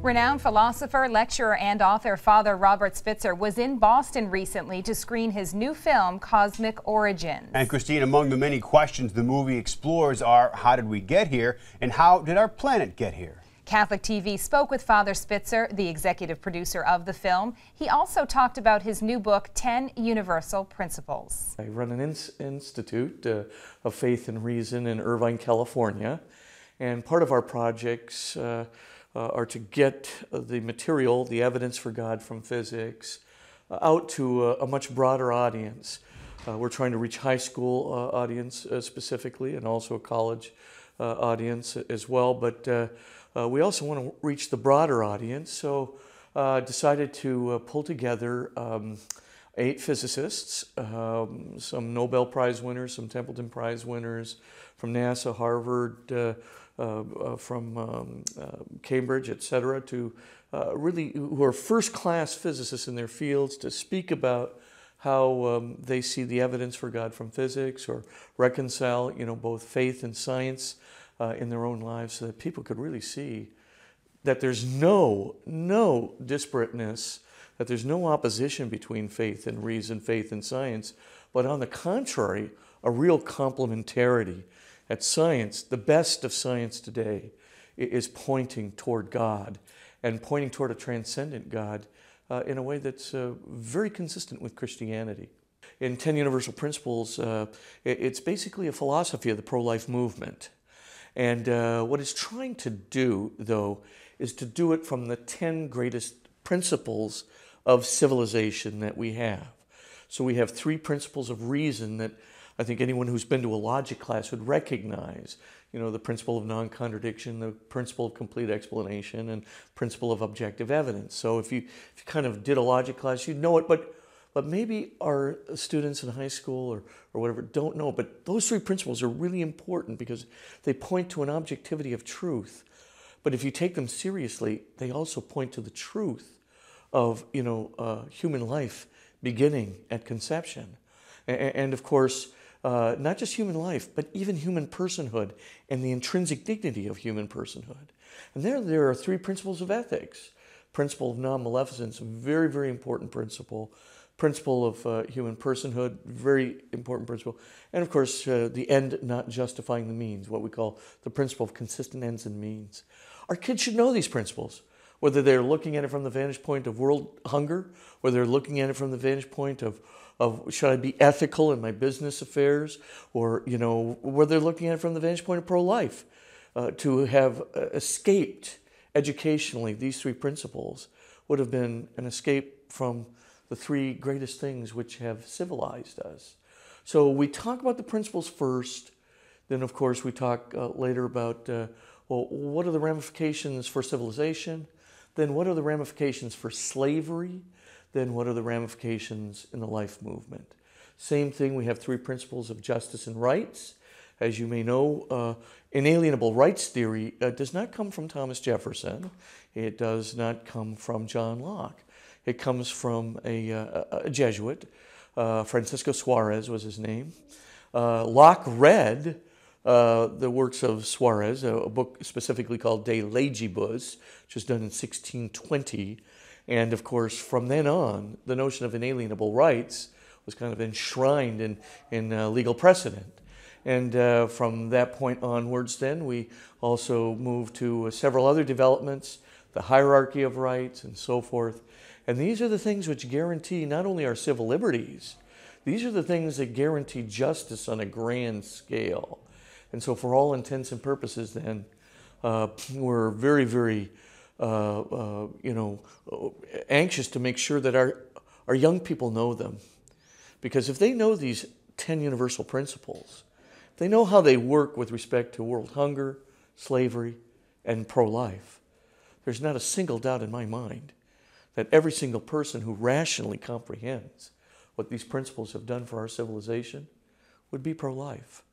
Renowned philosopher, lecturer, and author Father Robert Spitzer was in Boston recently to screen his new film, Cosmic Origins. And Christine, among the many questions the movie explores are, how did we get here, and how did our planet get here? Catholic TV spoke with Father Spitzer, the executive producer of the film. He also talked about his new book, 10 Universal Principles. I run an institute of faith and reason in Irvine, California, and part of our projects are to get the material, the evidence for God from physics, out to a much broader audience. We're trying to reach high school audience specifically, and also a college audience as well, but we also want to reach the broader audience, so decided to pull together 8 physicists, some Nobel Prize winners, some Templeton Prize winners from NASA, Harvard, from Cambridge, etc., to really who are first-class physicists in their fields to speak about how they see the evidence for God from physics, or reconcile, both faith and science in their own lives, so that people could really see that there's no disparateness, that there's no opposition between faith and reason, faith and science, but on the contrary, a real complementarity. At science, the best of science today is pointing toward God, and pointing toward a transcendent God in a way that's very consistent with Christianity. In 10 Universal Principles, it's basically a philosophy of the pro-life movement. And what it's trying to do, though, is to do it from the 10 greatest principles of civilization that we have. So we have 3 principles of reason that I think anyone who's been to a logic class would recognize. The principle of non-contradiction, the principle of complete explanation, and principle of objective evidence. So if you kind of did a logic class, you'd know it, but maybe our students in high school or whatever don't know. But those 3 principles are really important because they point to an objectivity of truth. But if you take them seriously, they also point to the truth of human life beginning at conception. And of course, not just human life, but even human personhood and the intrinsic dignity of human personhood. And there are 3 principles of ethics. Principle of non-maleficence, very, very important principle. Principle of human personhood, very important principle. And of course, the end not justifying the means, what we call the principle of consistent ends and means. Our kids should know these principles, whether they're looking at it from the vantage point of world hunger, whether they're looking at it from the vantage point of should I be ethical in my business affairs, or whether they're looking at it from the vantage point of pro-life. To have escaped educationally these 3 principles would have been an escape from the 3 greatest things which have civilized us. So we talk about the principles first, then of course we talk later about, well, what are the ramifications for civilization? Then what are the ramifications for slavery? Then what are the ramifications in the life movement? Same thing, we have 3 principles of justice and rights. As you may know, inalienable rights theory does not come from Thomas Jefferson. It does not come from John Locke. It comes from a Jesuit. Francisco Suarez was his name. Locke read the works of Suarez, a book specifically called De Legibus, which was done in 1620. And of course, from then on, the notion of inalienable rights was kind of enshrined in legal precedent. And from that point onwards, then, we also moved to several other developments, the hierarchy of rights and so forth. And these are the things which guarantee not only our civil liberties, these are the things that guarantee justice on a grand scale. And so for all intents and purposes, then, we're very, very anxious to make sure that our young people know them. Because if they know these 10 universal principles, if they know how they work with respect to world hunger, slavery, and pro-life, there's not a single doubt in my mind that every single person who rationally comprehends what these principles have done for our civilization would be pro-life.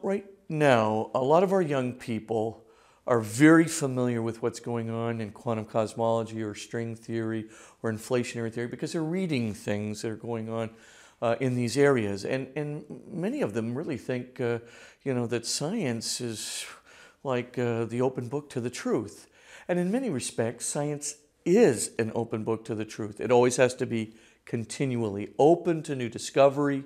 Right now, a lot of our young people are very familiar with what's going on in quantum cosmology or string theory or inflationary theory because they're reading things that are going on in these areas. And many of them really think, that science is like the open book to the truth. And in many respects, science is an open book to the truth. It always has to be continually open to new discovery.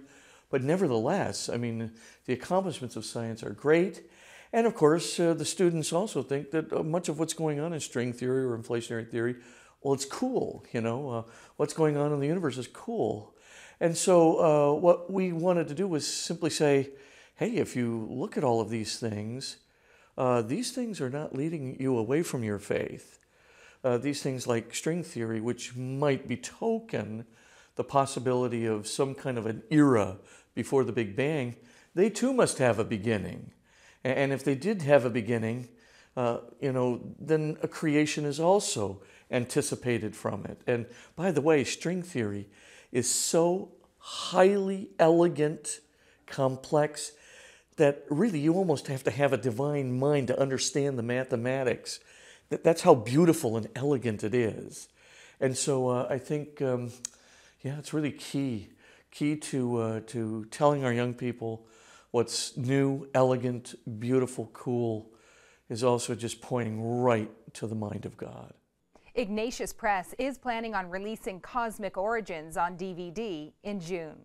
But nevertheless, I mean, the accomplishments of science are great. And of course, the students also think that much of what's going on in string theory or inflationary theory, well, it's cool, you know. What's going on in the universe is cool. And so what we wanted to do was simply say, hey, if you look at all of these things are not leading you away from your faith. These things like string theory, which might betoken the possibility of some kind of an era before the Big Bang, they too must have a beginning. And if they did have a beginning, then a creation is also anticipated from it. And by the way, string theory is so highly elegant, complex, that really you almost have to have a divine mind to understand the mathematics. That's how beautiful and elegant it is. And so I think, it's really key to telling our young people what's new, elegant, beautiful, cool, is also just pointing right to the mind of God. Ignatius Press is planning on releasing Cosmic Origins on DVD in June.